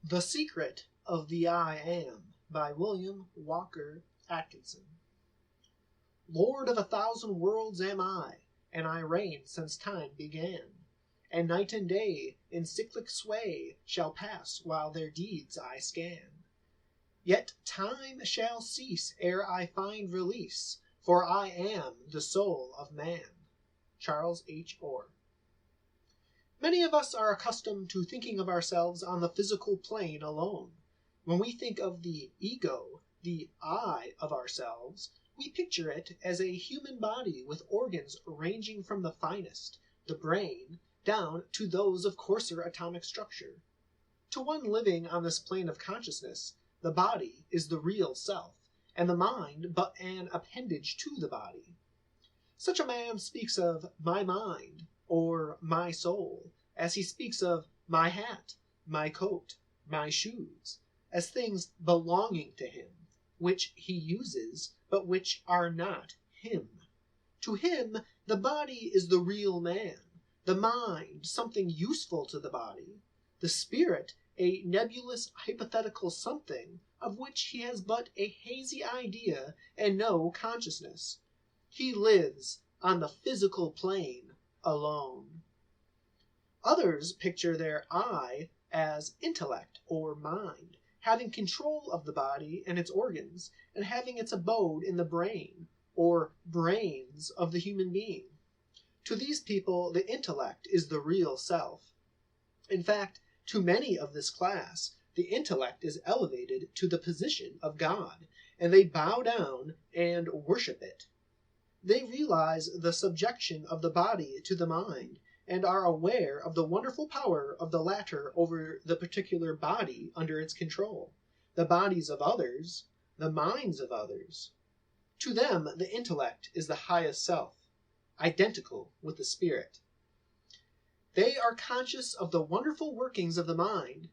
The Secret of the I Am by William Walker Atkinson. Lord of 1,000 worlds am I, and I reign since time began, and night and day in cyclic sway shall pass while their deeds I scan. Yet time shall cease ere I find release, for I am the soul of man. Charles H. Orr. Many of us are accustomed to thinking of ourselves on the physical plane alone. When we think of the ego, the I of ourselves, we picture it as a human body with organs ranging from the finest, the brain, down to those of coarser atomic structure. To one living on this plane of consciousness, the body is the real self, and the mind but an appendage to the body. Such a man speaks of my mind, or my soul, as he speaks of my hat, my coat, my shoes, as things belonging to him, which he uses, but which are not him. To him, the body is the real man, the mind something useful to the body, the spirit a nebulous hypothetical something of which he has but a hazy idea and no consciousness. He lives on the physical plane alone. Others picture their I as intellect or mind, having control of the body and its organs, and having its abode in the brain, or brains, of the human being. To these people, the intellect is the real self. In fact, to many of this class, the intellect is elevated to the position of God, and they bow down and worship it. They realize the subjection of the body to the mind, and are aware of the wonderful power of the latter over the particular body under its control, the bodies of others, the minds of others. To them, the intellect is the highest self, identical with the spirit. They are conscious of the wonderful workings of the mind,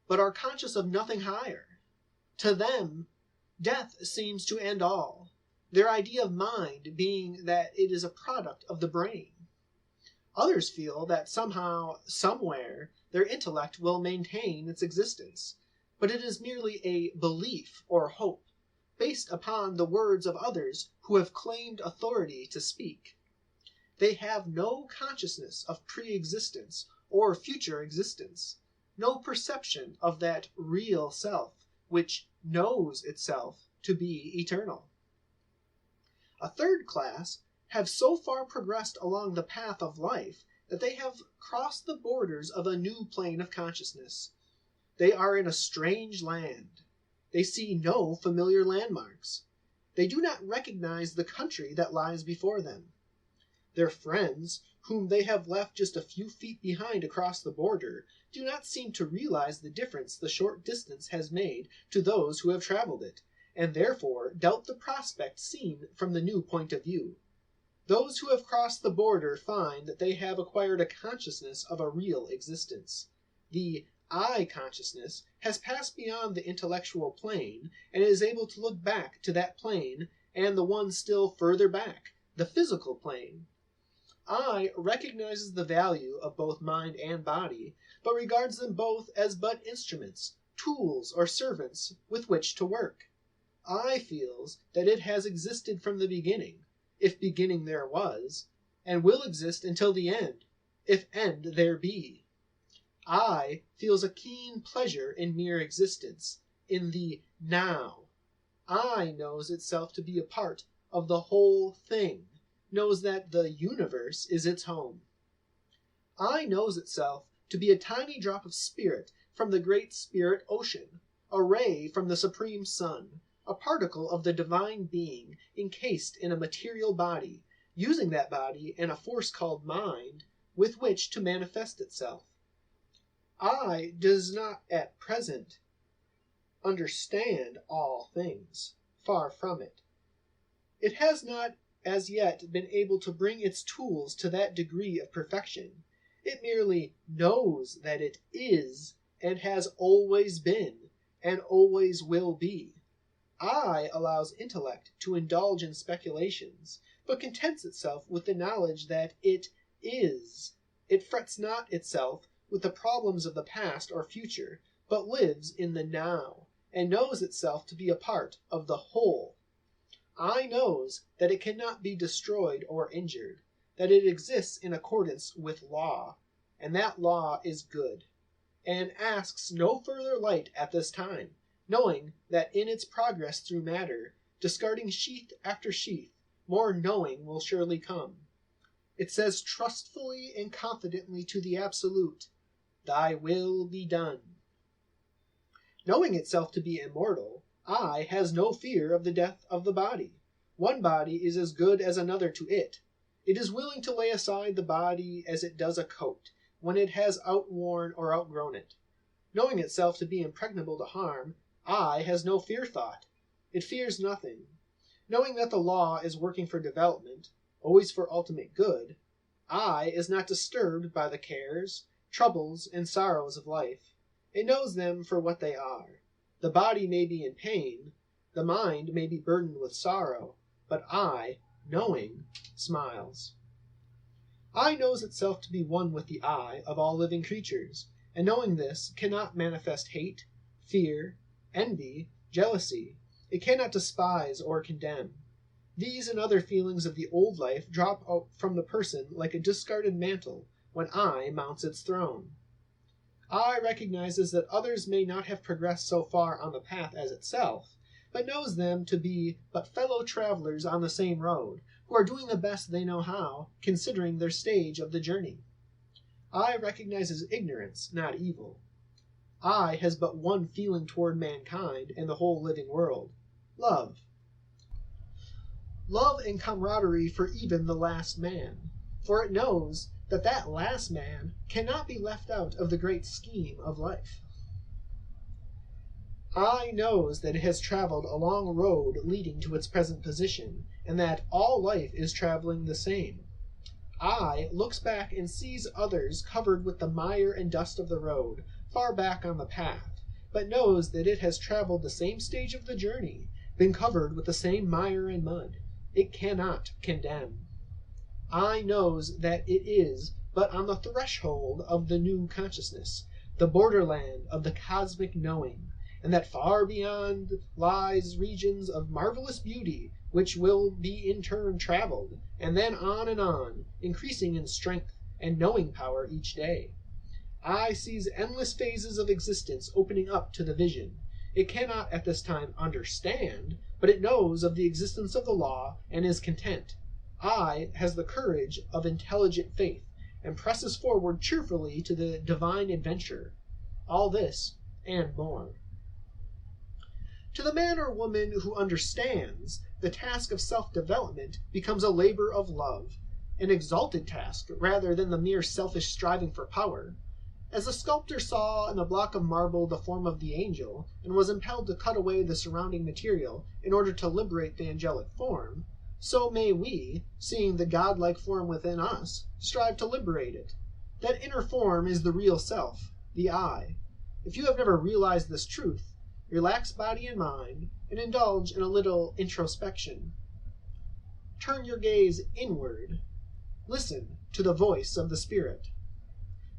but are conscious of nothing higher. To them, death seems to end all, their idea of mind being that it is a product of the brain. Others feel that somehow, somewhere, their intellect will maintain its existence, but it is merely a belief or hope, based upon the words of others who have claimed authority to speak. They have no consciousness of pre-existence or future existence, no perception of that real self which knows itself to be eternal. A third class have so far progressed along the path of life that they have crossed the borders of a new plane of consciousness. They are in a strange land. They see no familiar landmarks. They do not recognize the country that lies before them. Their friends, whom they have left just a few feet behind across the border, do not seem to realize the difference the short distance has made to those who have traveled it, and therefore doubt the prospect seen from the new point of view. Those who have crossed the border find that they have acquired a consciousness of a real existence. The I consciousness has passed beyond the intellectual plane, and is able to look back to that plane and the one still further back, the physical plane. I recognizes the value of both mind and body, but regards them both as but instruments, tools, or servants with which to work. I feels that it has existed from the beginning, if beginning there was, and will exist until the end, if end there be. I feels a keen pleasure in mere existence, in the now. I knows itself to be a part of the whole thing, knows that the universe is its home. I knows itself to be a tiny drop of spirit from the great spirit ocean, a ray from the supreme sun, a particle of the divine being encased in a material body, using that body and a force called mind with which to manifest itself. I does not at present understand all things, far from it. It has not as yet been able to bring its tools to that degree of perfection. It merely knows that it is, and has always been, and always will be. I allows intellect to indulge in speculations, but contents itself with the knowledge that it is. It frets not itself with the problems of the past or future, but lives in the now, and knows itself to be a part of the whole. I knows that it cannot be destroyed or injured, that it exists in accordance with law, and that law is good, and asks no further light at this time, knowing that in its progress through matter, discarding sheath after sheath, more knowing will surely come. It says trustfully and confidently to the Absolute, "Thy will be done." Knowing itself to be immortal, I has no fear of the death of the body. One body is as good as another to it. It is willing to lay aside the body as it does a coat, when it has outworn or outgrown it. Knowing itself to be impregnable to harm, I has no fear thought. It fears nothing. Knowing that the law is working for development, always for ultimate good, I is not disturbed by the cares, troubles, and sorrows of life. It knows them for what they are. The body may be in pain, the mind may be burdened with sorrow, but I, knowing, smiles. I knows itself to be one with the I of all living creatures, and knowing this cannot manifest hate, fear, envy, jealousy. It cannot despise or condemn. These and other feelings of the old life drop out from the person like a discarded mantle when I mounts its throne. I recognizes that others may not have progressed so far on the path as itself, but knows them to be but fellow travelers on the same road, who are doing the best they know how, considering their stage of the journey. I recognizes ignorance, not evil. I has but one feeling toward mankind and the whole living world: love. Love and camaraderie for even the last man, for it knows that that last man cannot be left out of the great scheme of life. I knows that it has traveled a long road leading to its present position, and that all life is traveling the same. I looks back and sees others covered with the mire and dust of the road, far back on the path, but knows that it has traveled the same stage of the journey, been covered with the same mire and mud. It cannot condemn. I knows that it is but on the threshold of the new consciousness, the borderland of the cosmic knowing, and that far beyond lies regions of marvelous beauty which will be in turn traveled, and then on, increasing in strength and knowing power each day. I sees endless phases of existence opening up to the vision. It cannot at this time understand, but it knows of the existence of the law and is content. I has the courage of intelligent faith, and presses forward cheerfully to the divine adventure. All this and more. To the man or woman who understands, the task of self-development becomes a labor of love, an exalted task rather than the mere selfish striving for power. As the sculptor saw in a block of marble the form of the angel, and was impelled to cut away the surrounding material in order to liberate the angelic form, so may we, seeing the godlike form within us, strive to liberate it. That inner form is the real self, the I. If you have never realized this truth, relax body and mind, and indulge in a little introspection. Turn your gaze inward. Listen to the voice of the Spirit.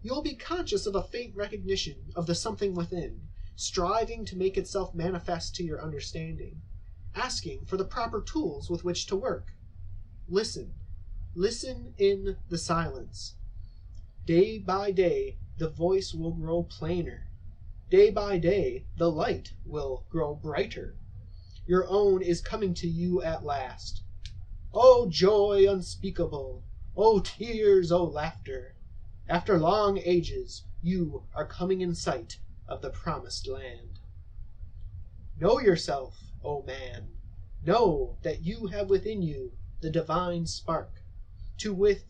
You will be conscious of a faint recognition of the something within, striving to make itself manifest to your understanding, asking for the proper tools with which to work. Listen. Listen in the silence. Day by day, the voice will grow plainer. Day by day, the light will grow brighter. Your own is coming to you at last. O joy unspeakable! O tears, O laughter! After long ages, you are coming in sight of the promised land. Know yourself, O man. Know that you have within you the divine spark, to with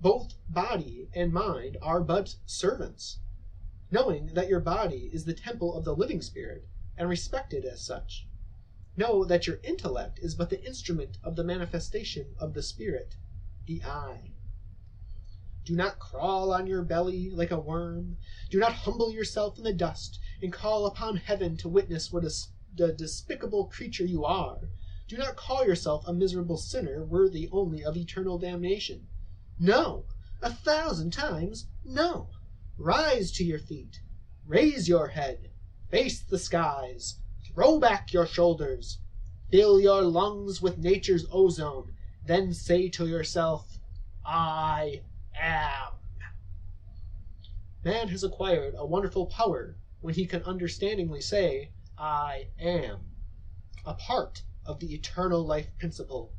both body and mind are but servants. Knowing that your body is the temple of the living Spirit, and respected as such. Know that your intellect is but the instrument of the manifestation of the Spirit, the I. Do not crawl on your belly like a worm. Do not humble yourself in the dust and call upon heaven to witness what a despicable creature you are. Do not call yourself a miserable sinner worthy only of eternal damnation. No! 1,000 times no! Rise to your feet. Raise your head. Face the skies. Throw back your shoulders. Fill your lungs with nature's ozone. Then say to yourself, I am. Man has acquired a wonderful power when he can understandingly say, I am, a part of the eternal life principle.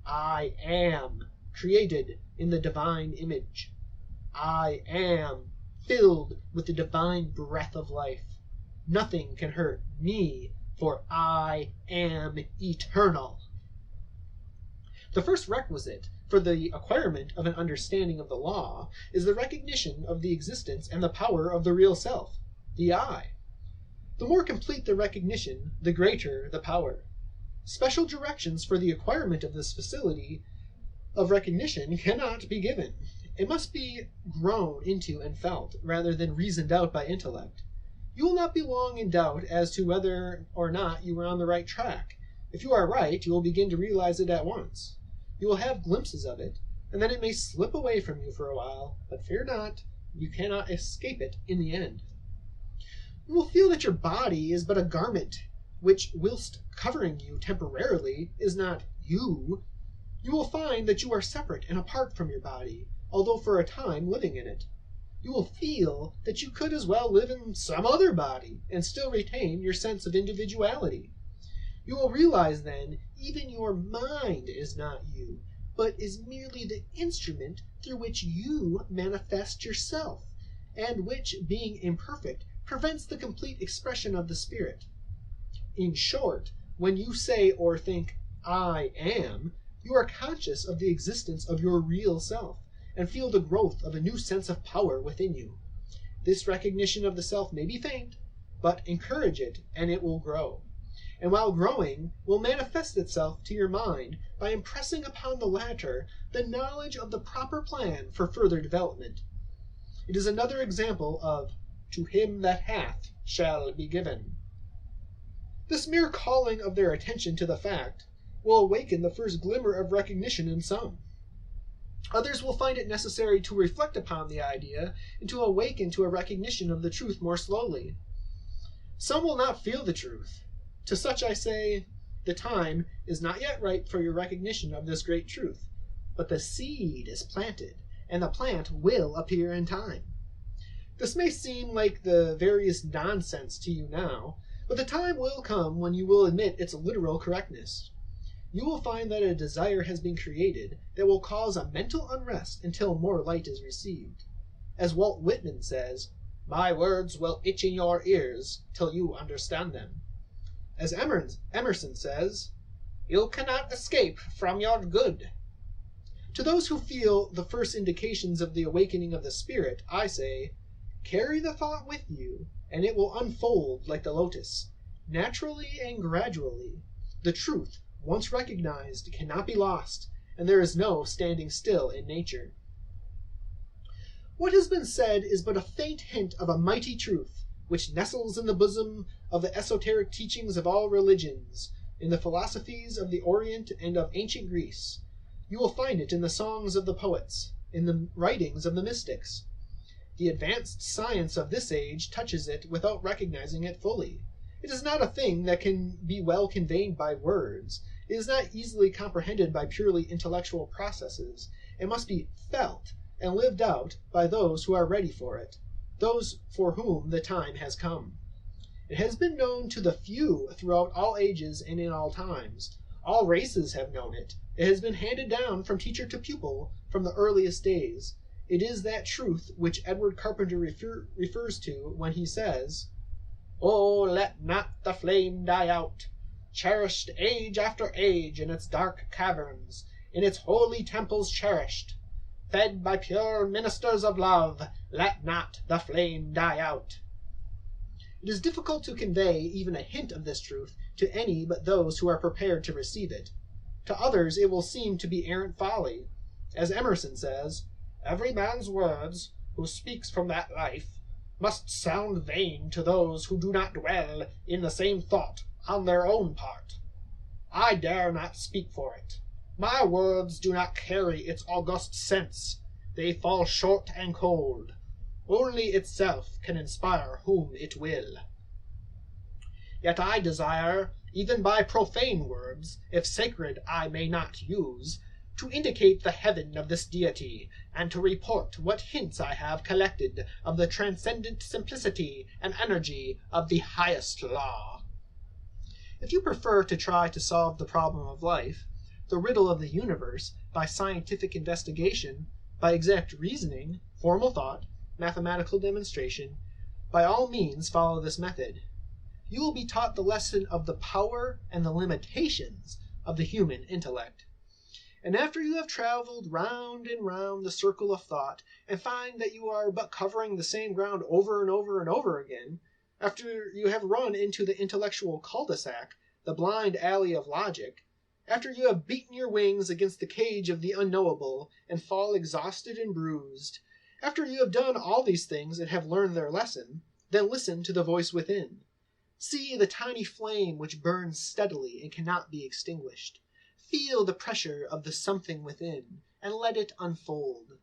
I am, created in the divine image. I am, filled with the divine breath of life. Nothing can hurt me, for I am eternal. The first requisite for the acquirement of an understanding of the law is the recognition of the existence and the power of the real self, the I. The more complete the recognition, the greater the power. Special directions for the acquirement of this facility of recognition cannot be given. It must be grown into and felt, rather than reasoned out by intellect. You will not be long in doubt as to whether or not you are on the right track. If you are right, you will begin to realize it at once. You will have glimpses of it, and then it may slip away from you for a while, but fear not, you cannot escape it in the end. You will feel that your body is but a garment, which, whilst covering you temporarily, is not you. You will find that you are separate and apart from your body, although for a time living in it. You will feel that you could as well live in some other body and still retain your sense of individuality. You will realize then, even your mind is not you, but is merely the instrument through which you manifest yourself, and which, being imperfect, prevents the complete expression of the spirit. In short, when you say or think, I am, you are conscious of the existence of your real self, and feel the growth of a new sense of power within you. This recognition of the self may be faint, but encourage it, and it will grow. And while growing, will manifest itself to your mind by impressing upon the latter the knowledge of the proper plan for further development. It is another example of, to him that hath shall be given. This mere calling of their attention to the fact will awaken the first glimmer of recognition in some. Others will find it necessary to reflect upon the idea and to awaken to a recognition of the truth more slowly. Some will not feel the truth. To such I say, the time is not yet ripe for your recognition of this great truth, but the seed is planted, and the plant will appear in time. This may seem like the veriest nonsense to you now, but the time will come when you will admit its literal correctness. You will find that a desire has been created that will cause a mental unrest until more light is received. As Walt Whitman says, my words will itch in your ears till you understand them. As Emerson says, you cannot escape from your good. To those who feel the first indications of the awakening of the spirit, I say, carry the thought with you, and it will unfold like the lotus, naturally and gradually. The truth, once recognized, cannot be lost, and there is no standing still in nature. What has been said is but a faint hint of a mighty truth, which nestles in the bosom of the esoteric teachings of all religions, in the philosophies of the Orient and of ancient Greece. You will find it in the songs of the poets, in the writings of the mystics. The advanced science of this age touches it without recognizing it fully. It is not a thing that can be well conveyed by words. It is not easily comprehended by purely intellectual processes. It must be felt and lived out by those who are ready for it, those for whom the time has come. It has been known to the few throughout all ages and in all times. All races have known it. It has been handed down from teacher to pupil from the earliest days. It is that truth which Edward Carpenter refers to when he says, "Oh, let not the flame die out, cherished age after age in its dark caverns, in its holy temples cherished. Fed by pure ministers of love, let not the flame die out." It is difficult to convey even a hint of this truth to any but those who are prepared to receive it. To others it will seem to be arrant folly. As Emerson says, "Every man's words, who speaks from that life, must sound vain to those who do not dwell in the same thought on their own part. I dare not speak for it. My words do not carry its august sense. They fall short and cold. Only itself can inspire whom it will." Yet I desire, even by profane words, if sacred I may not use, to indicate the heaven of this deity, and to report what hints I have collected of the transcendent simplicity and energy of the highest law. If you prefer to try to solve the problem of life, the riddle of the universe, by scientific investigation, by exact reasoning, formal thought, mathematical demonstration, by all means follow this method. You will be taught the lesson of the power and the limitations of the human intellect. And after you have traveled round and round the circle of thought, and find that you are but covering the same ground over and over and over again, after you have run into the intellectual cul-de-sac, the blind alley of logic, after you have beaten your wings against the cage of the unknowable, and fall exhausted and bruised, after you have done all these things and have learned their lesson, then listen to the voice within. See the tiny flame which burns steadily and cannot be extinguished. Feel the pressure of the something within, and let it unfold.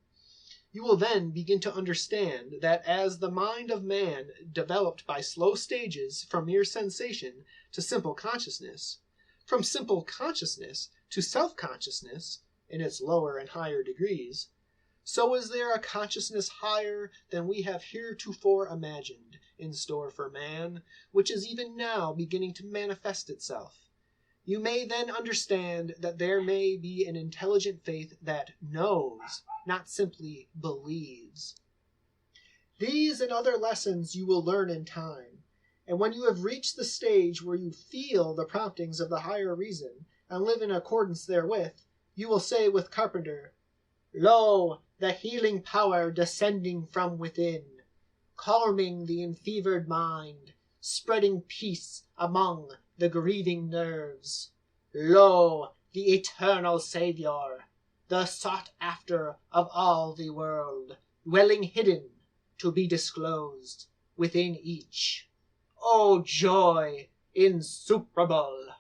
You will then begin to understand that as the mind of man developed by slow stages from mere sensation to simple consciousness, from simple consciousness to self-consciousness in its lower and higher degrees, so is there a consciousness higher than we have heretofore imagined in store for man, which is even now beginning to manifest itself. You may then understand that there may be an intelligent faith that knows, not simply believes. These and other lessons you will learn in time, and when you have reached the stage where you feel the promptings of the higher reason and live in accordance therewith, you will say with Carpenter, "Lo, the healing power descending from within, calming the enfevered mind, spreading peace among the grieving nerves. Lo, the eternal Saviour, the sought after of all the world, dwelling hidden, to be disclosed within each. O joy insuperable!"